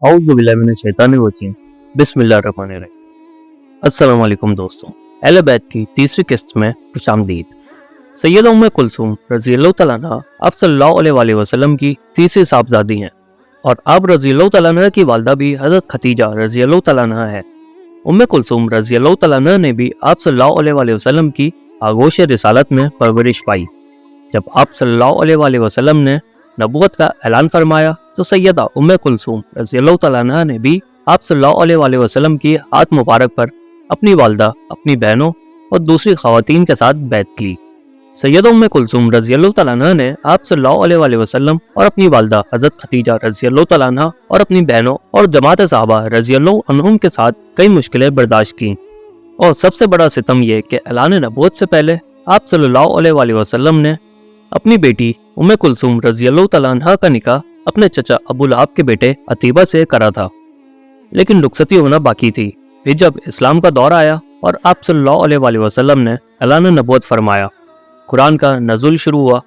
औज़ुबिल्लाहिमिनश्शैतानिर्रजीम बिस्मिल्लाहिर्रहमानिर्रहीम। अस्सलाम वालेकुम दोस्तों, अहले बैत की तीसरी किस्त में खुशामदीद। सैयदा उम्मे कुलसूम रज़ियल्लाहु तआला अन्हा आप सल्लल्लाहु अलैहि वसल्लम की तीसरी साहबजादी हैं और आप रज़ियल्लाहु तआला अन्हा की वालदा भी हज़रत खतीजा रज़ियल्लाहु तआला अन्हा है। उम्मे कुलसूम रज़ियल्लाहु तआला अन्हा ने भी आप सल्लल्लाहु अलैहि वसल्लम की आगोश रिसालत में परवरिश पाई। जब आप सल्लल्लाहु अलैहि वसल्लम ने नबूवत का ऐलान फरमाया तो सैयदा उम्मे कुलसूम रज़ियल्लाहु तआला अन्हा ने भी आप सल्लल्लाहु अलैहि वसल्लम की हाथ मुबारक पर अपनी वालदा, अपनी बहनों और दूसरी खवातीन के साथ बैत की। सैयदा उम्मे कुलसूम रज़ियल्लाहु तआला अन्हा ने आप सल्लल्लाहु अलैहि वसल्लम और अपनी वालदा हज़रत खतीजा रज़ियल्लाहु तआला अन्हा और अपनी बहनों और जमात सहाबा रज़ियल्लाहु अन्हुम के साथ कई मुश्किलें बर्दाश्त की। और सबसे बड़ा सितम यह कि ऐलान नबूवत से पहले आप सल्लल्लाहु अलैहि वसल्लम ने अपनी बेटी उम्मे कुलसूम रज़ियल्लाहु तआला अन्हा का निकाह अपने चचा अबू लहब के बेटे अतीबा से करा था, लेकिन रुखसती होना बाकी थी। फिर जब इस्लाम का दौर आया और आप सल्लल्लाहु अलैहि वसल्लम ने ऐलान नबूवत फरमाया, कुरान का नज़ुल शुरू हुआ।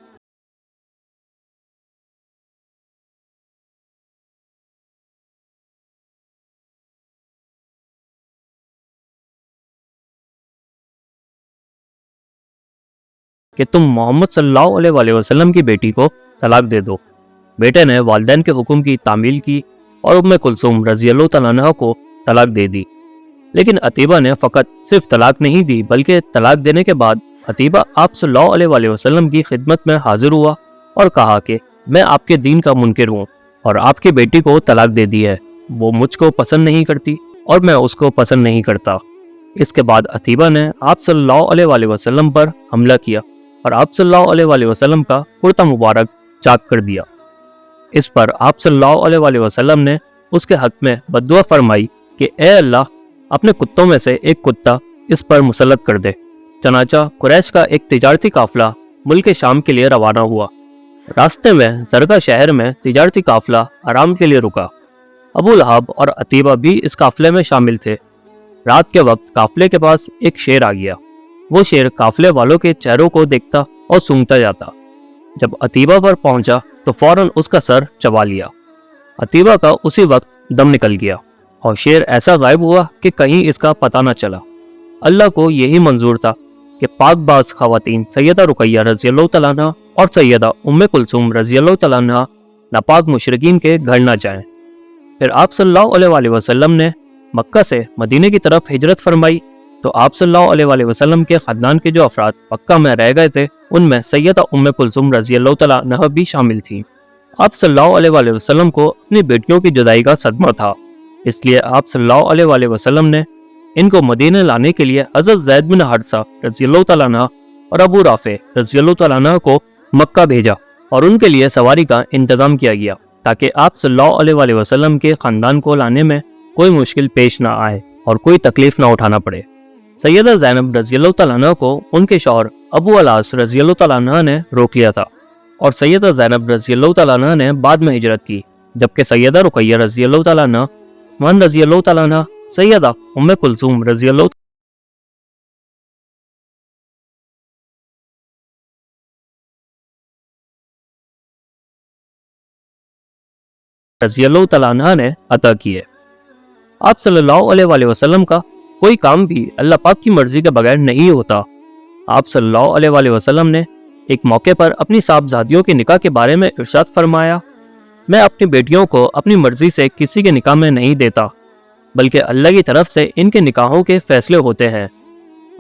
कि तुम मोहम्मद सल्लल्लाहु अलैहि वसल्लम की बेटी को तलाक दे दो। बेटे ने वालिदैन के हुक्म की तामील की और उम्मे कुलसूम रज़ियल्लाहु तआला अन्हा को तलाक दे दी। लेकिन अतीबा ने फ़कत सिर्फ तलाक नहीं दी, बल्कि तलाक देने के बाद अतीबा आप सल्लल्लाहु अलैहि वसल्लम की खिदमत में हाजिर हुआ और कहा कि मैं आपके दीन का मुनकिर हूँ और आपकी बेटी को तलाक दे दी है। वो मुझको पसंद नहीं करती और मैं उसको पसंद नहीं करता। इसके बाद अतीबा ने आप सल्लल्लाहु अलैहि वसल्लम पर हमला किया और आप सल्लल्लाहु अलैहि वसल्लम का कुर्ता मुबारक चाक कर दिया। इस पर आप सल्लल्लाहु अलैहि वसल्लम ने उसके हक में बद्दुआ फरमाई कि ए अल्लाह, अपने कुत्तों में से एक कुत्ता इस पर मुसल्लत कर दे। चनाचा कुरैश का एक तिजारती काफिला मुल्क शाम के लिए रवाना हुआ। रास्ते में जरगा शहर में तिजारती काफिला आराम के लिए रुका। अबू लहब और अतीबा भी इस काफिले में शामिल थे। रात के वक्त काफिले के पास एक शेर आ गया। वो शेर काफिले वालों के चेहरों को देखता और सूंघता जाता। जब अतीबा पर पहुंचा तो फौरन उसका सर चबा लिया। अतीबा का उसी वक्त दम निकल गया और शेर ऐसा गायब हुआ कि कहीं इसका पता न चला। अल्लाह को यही मंजूर था कि पाकबाज खवातीन सैयदा रुकैया रज़ियल्लाहु तआला अन्हा और सैयदा उम्मे कुलसूम रज़ियल्लाहु तआला अन्हा नापाक मुशरिकीन के घर न जाएं। फिर आप सल्लल्लाहु अलैहि वसल्लम ने मक्का से मदीने की तरफ हिजरत फरमाई तो आप सल्लल्लाहु अलैहि वसल्लम के ख़ानदान के जो अफराद मक्का में रह गए थे उनमें सैयदा उम्मे कुलसूम रज़ियल्लाहु तआला अन्हा भी शामिल थी। आप सल्लल्लाहु अलैहि वसल्लम को अपनी बेटियों की जुदाई का सदमा था, इसलिए आप सल्लल्लाहु अलैहि वसल्लम ने इनको मदीने लाने के लिए हज़रत ज़ैद बिन हारिसा रज़ियल्लाहु तआला अन्हा और अबू राफ़े रज़ियल्लाहु तआला अन्हा को मक्का भेजा और उनके लिए सवारी का इंतज़ाम किया गया ताकि आप सल्लल्लाहु अलैहि वसल्लम के ख़ानदान को लाने में कोई मुश्किल पेश ना आए और कोई तकलीफ ना उठाना पड़े। सैयदा ज़ैनब रज़ियल्लाहु तआला अन्हा को उनके शौहर अबू अल-आस रज़ियल्लाहु तआला अन्हा ने रोक लिया था और सैयदा ज़ैनब रज़ियल्लाहु तआला अन्हा ने बाद में हिजरत की, जबकि सैयदा रुकैया रज़ियल्लाहु तआला अन्हा, उस्मान रज़ियल्लाहु तआला अन्हा, सैयदा उम्मे कुलसूम रज़ियल्लाहु तआला अन्हा ने अता किए। आप सल्लल्लाहु अलैहि वसल्लम का कोई काम भी अल्लाह पाक की मर्जी के बगैर नहीं होता। आप सल्लल्लाहु अलैहि वसल्लम ने एक मौके पर अपनी साहबजादियों के निकाह के बारे में इरशाद फरमाया, मैं अपनी बेटियों को अपनी मर्जी से किसी के निकाह में नहीं देता, बल्कि अल्लाह की तरफ से इनके निकाहों के फैसले होते हैं।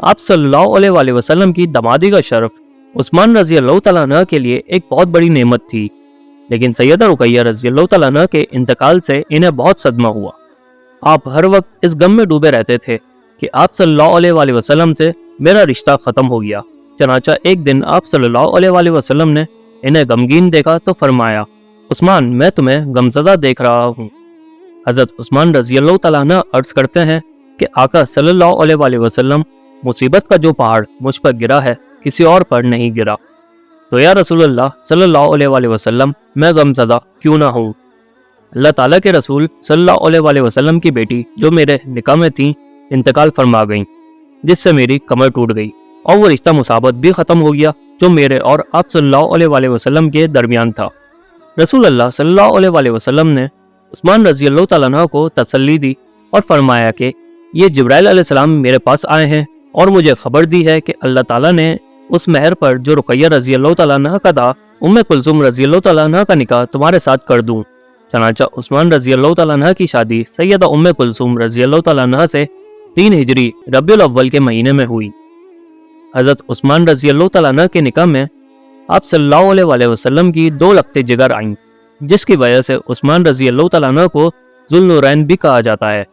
आप सल्लल्लाहु अलैहि वसल्लम की दमादी का शर्फ उस्मान रज़ियल्लाहु तआला अन्हा के लिए एक बहुत बड़ी नेमत थी, लेकिन सैयदा रुकैया रज़ियल्लाहु तआला अन्हा के इंतकाल से इन्हें बहुत सदमा हुआ। आप हर वक्त इस गम में डूबे रहते थे कि आप सल्लल्लाहु अलैहि वसल्लम से मेरा रिश्ता ख़त्म हो गया। चनाचा एक दिन आप सल्लल्लाहु अलैहि वसल्लम ने इन्हें गमगीन देखा तो फरमाया, उस्मान, मैं तुम्हें गमज़दा देख रहा हूँ। हज़रत उस्मान रज़ियल्लाहु तआला अन्हु अर्ज़ करते हैं कि आका सल्लल्लाहु अलैहि वसल्लम, मुसीबत का जो पहाड़ मुझ पर गिरा है किसी और पर नहीं गिरा। तो या रसूलल्लाह सल्लल्लाहु अलैहि वसल्लम, मैं गमज़दा क्यों ना हूँ। अल्लाह ताला के रसूल सल्लल्लाहु अलैहि वसल्लम की बेटी जो मेरे निकाह में थी इंतकाल फरमा गईं, जिससे मेरी कमर टूट गई और वो रिश्ता मुसाबत भी ख़त्म हो गया जो मेरे और आप सल्लल्लाहु अलैहि वसल्लम के दरमियान था। रसूल अल्लाह सल्लल्लाहु अलैहि वसल्लम ने عثمان رضی اللہ تعالیٰ عنہ کو تسلی دی اور فرمایا کہ یہ جبرائیل علیہ السلام میرے پاس آئے ہیں اور مجھے خبر دی ہے کہ اللہ تعالیٰ نے اس مہر پر جو رقیہ رضی اللہ تعالیٰ عنہ کا تھا، ام کلثوم رضی اللہ تعالیٰ عنہ کا نکاح تمہارے ساتھ کر دوں۔ چنانچہ عثمان رضی اللہ تعالیٰ عنہ کی شادی سیدہ ام کلثوم رضی اللہ تعالیٰ عنہ سے 3 ہجری ربیع الاول کے مہینے میں ہوئی۔ حضرت عثمان رضی اللہ تعالیٰ عنہ کے نکاح میں آپ صلی اللہ علیہ وآلہ وسلم کی 2 لگتے جگر آئیں، جس کی وجہ سے عثمان رضی اللہ تعالیٰ عنہ کو ذوالنورین بھی کہا جاتا ہے،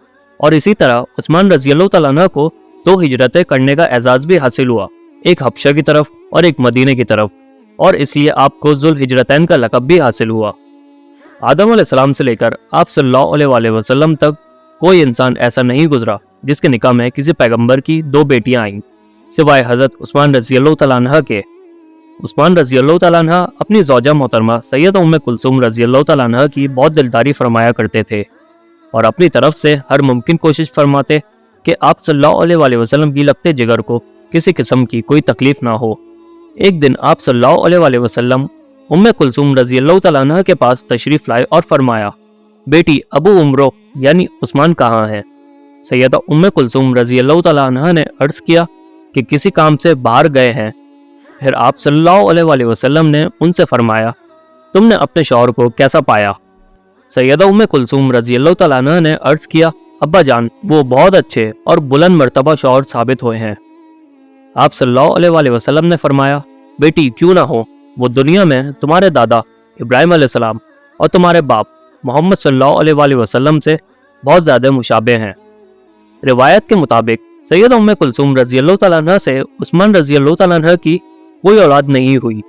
اور اسی طرح عثمان رضی اللہ تعالیٰ عنہ کو 2 ہجرتیں کرنے کا اعزاز بھی حاصل ہوا، ایک حبشہ کی طرف اور ایک مدینہ کی طرف، اور اس لیے آپ کو ذوالہجرتین کا لقب بھی حاصل ہوا۔ آدم علیہ السلام سے لے کر آپ صلی اللہ علیہ وآلہ وسلم تک کوئی انسان ایسا نہیں گزرا جس کے نکاح میں کسی پیغمبر کی 2 بیٹیاں آئیں، سوائے حضرت عثمان رضی اللہ تعالیٰ عنہ کے۔ عثمان رضی اللہ تعالیٰ عنہ اپنی زوجہ محترمہ سیدہ ام کلثوم رضی اللہ تعالیٰ عنہ کی بہت دلداری فرمایا کرتے تھے، اور اپنی طرف سے ہر ممکن کوشش فرماتے کہ آپ صلی اللہ علیہ وآلہ وسلم کی لگتے جگر کو کسی قسم کی کوئی تکلیف نہ ہو۔ ایک دن آپ صلی اللہ علیہ وآلہ وسلم ام کلثوم رضی اللہ تعالیٰ عنہ کے پاس تشریف لائے اور فرمایا، بیٹی ابو عمرو یعنی عثمان کہاں ہے؟ سیدہ ام کلثوم رضی اللہ تعالیٰ عنہ نے عرض کیا کہ کسی کام سے باہر گئے ہیں۔ پھر آپ صلی اللہ علیہ وآلہ وسلم نے ان سے فرمایا، تم نے اپنے شوہر کو کیسا پایا؟ سیدہ ام کلثوم رضی اللہ تعالیٰ عنہ نے عرض کیا، ابا جان وہ بہت اچھے اور بلند مرتبہ شوہر ثابت ہوئے ہیں۔ آپ صلی اللہ علیہ وآلہ وسلم نے فرمایا، بیٹی کیوں نہ ہو، وہ دنیا میں تمہارے دادا ابراہیم علیہ السلام اور تمہارے باپ محمد صلی اللہ علیہ وآلہ وسلم سے بہت زیادہ مشابہ ہیں۔ روایت کے مطابق سیدہ ام کلثوم رضی اللہ تعالیٰ عنہ سے عثمان رضی اللہ تعالیٰ عنہ کی کوئی اولاد نہیں ہوئی۔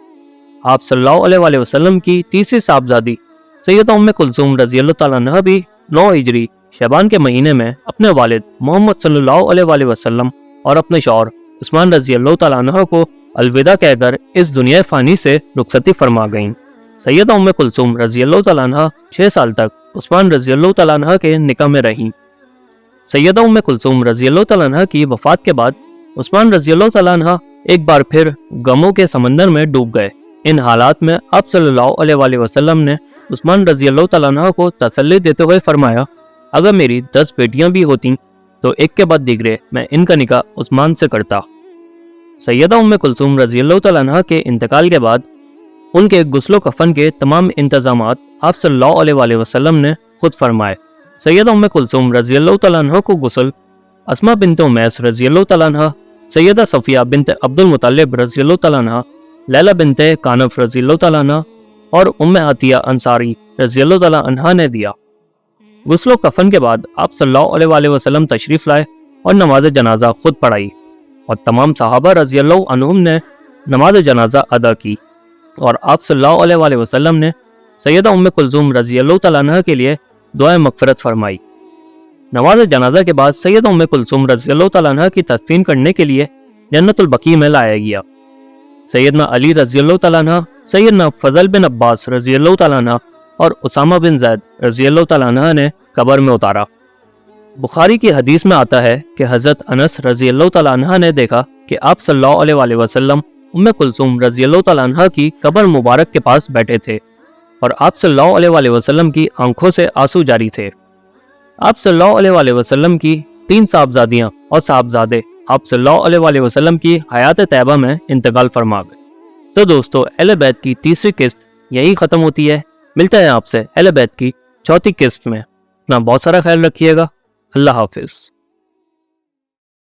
آپ صلی اللہ علیہ وآلہ وسلم کی تیسری صاحبزادی سیدہ ام کلثوم رضی اللہ تعالیٰ عنہ بھی 9 ہجری شعبان کے مہینے میں اپنے والد محمد صلی اللہ علیہ وآلہ وسلم اور اپنے شوہر عثمان رضی اللہ تعالیٰ عنہ کو الوداع کہہ کر اس دنیا فانی سے رخصتی فرما گئیں۔ سیدہ ام کلثوم رضی اللہ تعالیٰ عنہ 6 سال تک عثمان رضی اللہ تعالیٰ عنہ کے نکاح میں رہیں۔ سیدہ ام کلثوم رضی اللہ تعالیٰ عنہ کی وفات کے بعد عثمان رضی اللہ تعالیٰ عنہ ایک بار پھر غموں کے سمندر میں ڈوب گئے۔ ان حالات میں آپ صلی اللہ علیہ وآلہ وسلم نے عثمان رضی اللہ تعالیٰ عنہ کو تسلی دیتے ہوئے فرمایا، اگر میری 10 بیٹیاں بھی ہوتیں تو ایک کے بعد دیگرے میں ان کا نکاح عثمان سے کرتا۔ سیدہ ام کلثوم رضی اللہ تعالیٰ عنہ کے انتقال کے بعد ان کے غسل و کفن کے تمام انتظامات آپ صلی اللہ علیہ وآلہ وسلم نے خود فرمائے۔ سیدہ ام کلثوم رضی اللہ تعالیٰ عنہ کو غسل اسماء بنت امیس رضی اللہ تعالیٰ عنہ، سیدہ صفیہ بنت عبد المطلب رضی اللہ تعالیٰ عنہ، لیلہ بنت کانف رضی اللہ تعالیٰ عنہ اور ام عطیہ انصاری رضی اللہ تعالیٰ عنہ نے دیا۔ غسل و کفن کے بعد آپ صلی اللہ علیہ وآلہ وسلم تشریف لائے اور نماز جنازہ خود پڑھائی، اور تمام صحابہ رضی اللہ عنہم نے نماز جنازہ ادا کی، اور آپ صلی اللہ علیہ وآلہ وسلم نے سیدہ ام کلثوم رضی اللہ تعالیٰ عنہ کے لیے دعائے مغفرت فرمائی۔ نماز جنازہ کے بعد سیدہ ام کلثوم رضی اللہ تعالیٰ عنہ کی تدفین کرنے کے لیے جنت البقیع میں لایا گیا۔ سیدنا علی رضی اللہ تعالیٰ عنہ، سیدنا فضل بن عباس رضی اللہ تعالیٰ عنہ اور اسامہ بن زید رضی اللہ تعالیٰ عنہ نے قبر میں اتارا۔ بخاری کی حدیث میں آتا ہے کہ حضرت انس رضی اللہ تعالیٰ عنہ نے دیکھا کہ آپ صلی اللہ علیہ وآلہ وسلم ام کلثوم رضی اللہ تعالیٰ عنہ کی قبر مبارک کے پاس بیٹھے تھے، اور آپ صلی اللہ علیہ وآلہ وسلم کی آنکھوں سے آنسو جاری تھے۔ آپ صلی اللہ علیہ وآلہ وسلم کی 3 صاحبزادیاں اور صاحبزادے آپ صلی اللہ علیہ وآلہ وسلم کی حیات طیبہ میں انتقال فرما گئے۔ تو دوستو، اہل بیت کی تیسری قسط یہی ختم ہوتی ہے۔ ملتا ہے آپ سے اہل بیت کی چوتھی قسط میں۔ اپنا بہت سارا خیال رکھیے گا۔ اللہ حافظ۔